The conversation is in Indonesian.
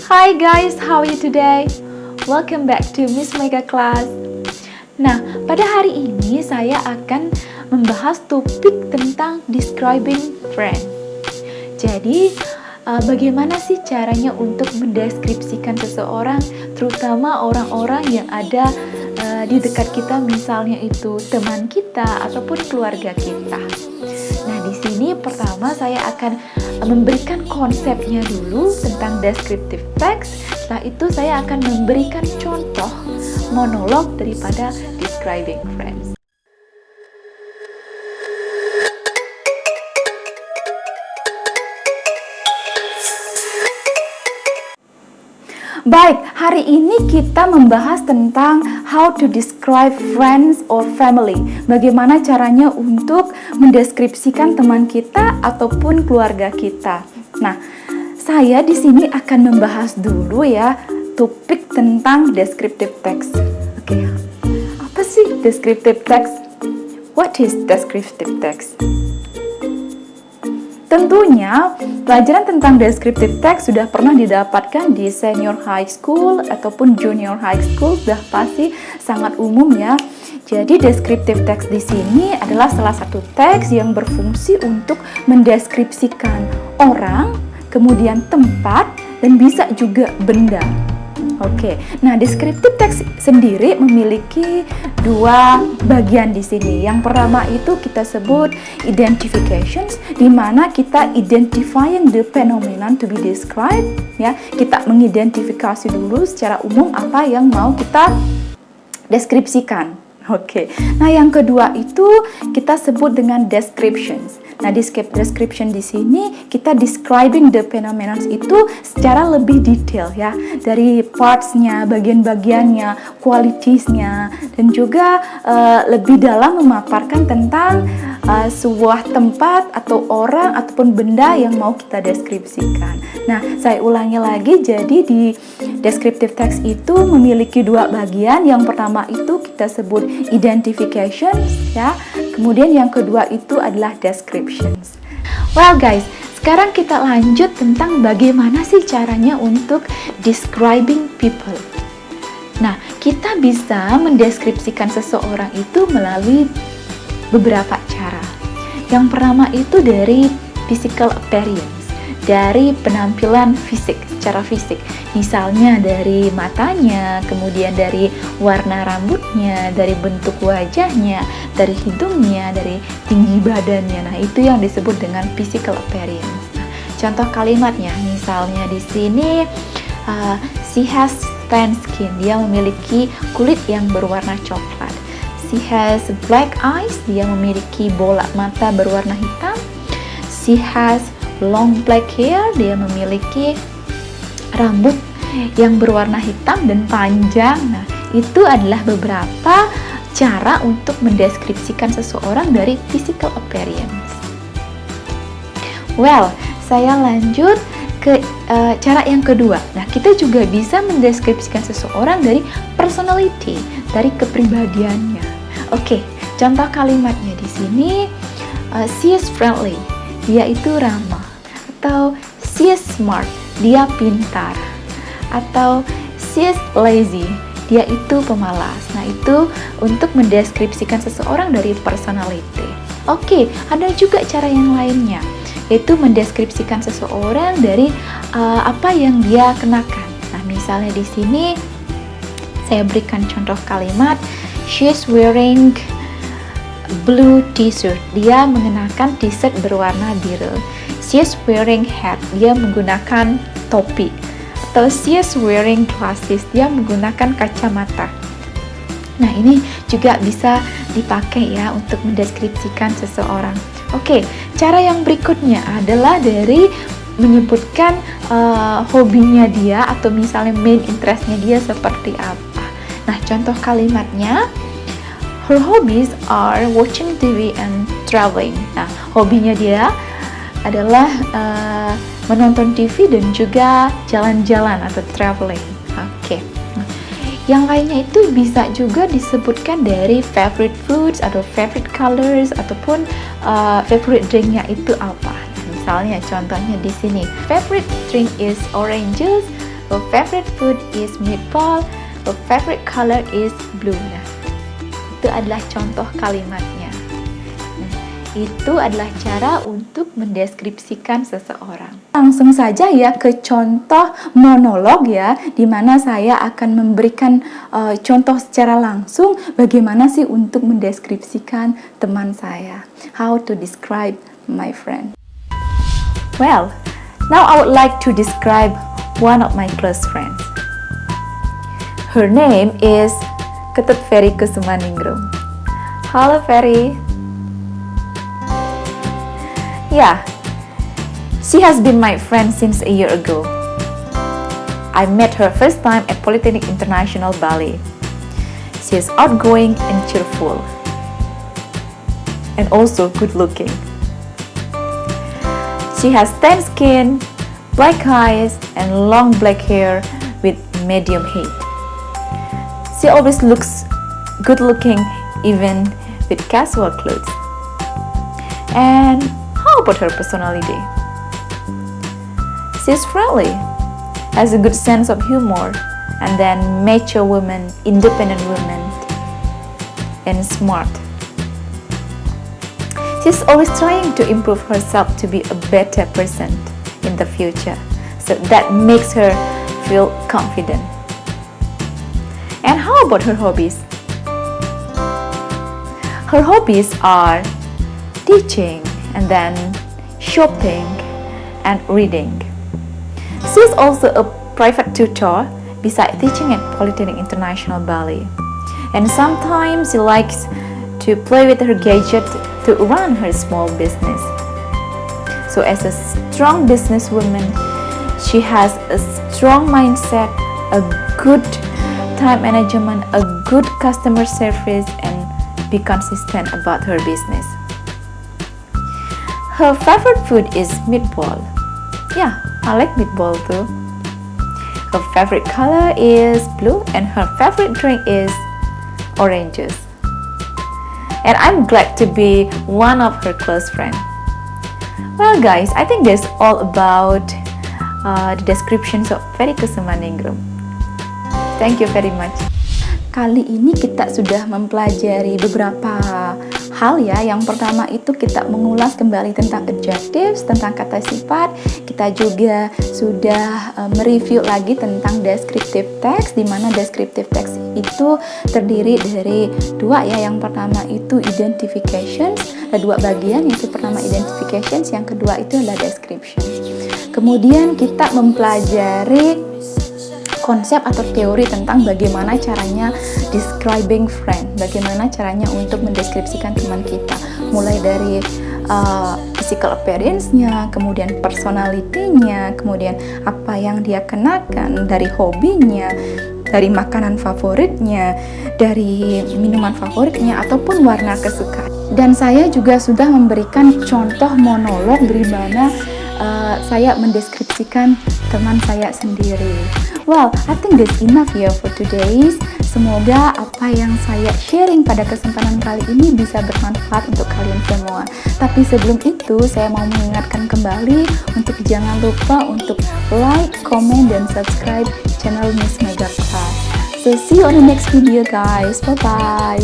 Hi guys, how are you today? Welcome back to Miss Mega Class. Nah, pada hari ini saya akan membahas topik tentang describing friends. Jadi, bagaimana sih caranya untuk mendeskripsikan seseorang, terutama orang-orang yang ada di dekat kita, misalnya itu teman kita ataupun keluarga kita. Nah, di sini pertama saya akan memberikan konsepnya dulu tentang descriptive text. Setelah itu saya akan memberikan contoh monolog daripada describing friends. Baik, hari ini kita membahas tentang how to describe friends or family. Bagaimana caranya untuk mendeskripsikan teman kita ataupun keluarga kita. Nah, saya di sini akan membahas dulu ya topik tentang descriptive text. Oke, apa sih descriptive text? What is descriptive text? Tentunya, pelajaran tentang descriptive text sudah pernah didapatkan di senior high school ataupun junior high school, sudah pasti sangat umum ya. Jadi, descriptive text di sini adalah salah satu teks yang berfungsi untuk mendeskripsikan orang, kemudian tempat, dan bisa juga benda. Oke, nah descriptive text sendiri memiliki dua bagian di sini. Yang pertama itu kita sebut identifications, di mana kita identifying the phenomenon to be described, ya. Kita mengidentifikasi dulu secara umum apa yang mau kita deskripsikan. Oke, nah yang kedua itu kita sebut dengan descriptions. Nah, description di sini kita describing the phenomenon itu secara lebih detail ya, dari parts-nya, bagian-bagiannya, qualities-nya, dan juga lebih dalam memaparkan tentang sebuah tempat atau orang ataupun benda yang mau kita deskripsikan. Nah, saya ulangi lagi, jadi di descriptive text itu memiliki dua bagian. Yang pertama itu kita sebut identifications ya. Kemudian yang kedua itu adalah descriptions. Well guys, sekarang kita lanjut tentang bagaimana sih caranya untuk describing people. Nah, kita bisa mendeskripsikan seseorang itu melalui beberapa cara. Yang pertama itu dari physical appearance, dari penampilan fisik, secara fisik. Misalnya dari matanya, kemudian dari warna rambutnya, dari bentuk wajahnya, dari hidungnya, dari tinggi badannya. Nah, itu yang disebut dengan physical appearance. Nah, contoh kalimatnya, misalnya di sini she has tan skin, dia memiliki kulit yang berwarna coklat. She has black eyes, dia memiliki bola mata berwarna hitam. She has long black hair, dia memiliki rambut yang berwarna hitam dan panjang. Nah, itu adalah beberapa cara untuk mendeskripsikan seseorang dari physical appearance. Well, saya lanjut ke cara yang kedua. Nah, kita juga bisa mendeskripsikan seseorang dari personality, dari kepribadiannya. Oke, contoh kalimatnya di sini, she is friendly, dia itu ramah. Atau she is smart, dia pintar. Atau she is lazy, dia itu pemalas. Nah, itu untuk mendeskripsikan seseorang dari personality. Oke, ada juga cara yang lainnya, yaitu mendeskripsikan seseorang dari apa yang dia kenakan. Nah, misalnya di sini saya berikan contoh kalimat, she is wearing blue t-shirt, dia mengenakan t-shirt berwarna biru. She is wearing hat, dia menggunakan topi. Atau she is wearing glasses, dia menggunakan kacamata. Nah, ini juga bisa dipakai ya untuk mendeskripsikan seseorang. Oke, cara yang berikutnya adalah dari menyebutkan hobinya dia atau misalnya main interestnya dia seperti apa. Nah, contoh kalimatnya, her hobbies are watching TV and traveling. Nah, hobinya dia adalah menonton TV dan juga jalan-jalan atau traveling. Oke. Yang lainnya itu bisa juga disebutkan dari favorite foods atau favorite colors ataupun favorite drinknya itu apa. Misalnya contohnya di sini, favorite drink is orange juice, Her favorite food is meatball. Her favorite color is blue. Nah, itu adalah contoh kalimatnya. Nah, itu adalah cara untuk mendeskripsikan seseorang. Langsung saja ya ke contoh monolog ya, di mana saya akan memberikan contoh secara langsung bagaimana sih untuk mendeskripsikan teman saya. How to describe my friend. Well, now I would like to describe one of my close friends. Her name is Ketut Ferry Kusumaningrum. Hello Ferry. Yeah, she has been my friend since a year ago. I met her first time at Polytechnic International Bali. She is outgoing and cheerful, and also good looking. She has tan skin, black eyes, and long black hair with medium height. She always looks good looking even with casual clothes. And how about her personality? She's friendly, has a good sense of humor, and then mature woman, independent woman, and smart. She's always trying to improve herself to be a better person in the future, so that makes her feel confident. And how about her hobbies? Her hobbies are teaching, and then shopping and reading. She's also a private tutor beside teaching at Polytechnic International Bali. And sometimes she likes to play with her gadget to run her small business. So as a strong businesswoman, she has a strong mindset, a good time management, a good customer service, and be consistent about her business. Her favorite food is meatball. Yeah, I like meatball too. Her favorite color is blue, and her favorite drink is oranges. And I'm glad to be one of her close friends. Well guys, I think that's all about the descriptions of Ferry Kusumaningrum. Thank you very much. Kali ini kita sudah mempelajari beberapa hal ya. Yang pertama itu kita mengulas kembali tentang adjectives, tentang kata sifat. Kita juga sudah mereview lagi tentang descriptive text, di mana descriptive text itu terdiri dari dua ya. Yang pertama itu identifications, ada dua bagian, yaitu pertama identifications, yang kedua itu adalah description. Kemudian kita mempelajari konsep atau teori tentang bagaimana caranya describing friend, bagaimana caranya untuk mendeskripsikan teman kita, mulai dari physical appearance-nya, kemudian personality-nya, kemudian apa yang dia kenakan, dari hobinya, dari makanan favoritnya, dari minuman favoritnya, ataupun warna kesukaan. Dan saya juga sudah memberikan contoh monolog di mana saya mendeskripsikan teman saya sendiri. Well, I think that's enough here for today. Semoga apa yang saya sharing pada kesempatan kali ini bisa bermanfaat untuk kalian semua. Tapi sebelum itu, saya mau mengingatkan kembali untuk jangan lupa untuk like, comment, dan subscribe channel Miss Mega Class. So see you on the next video guys. Bye-bye.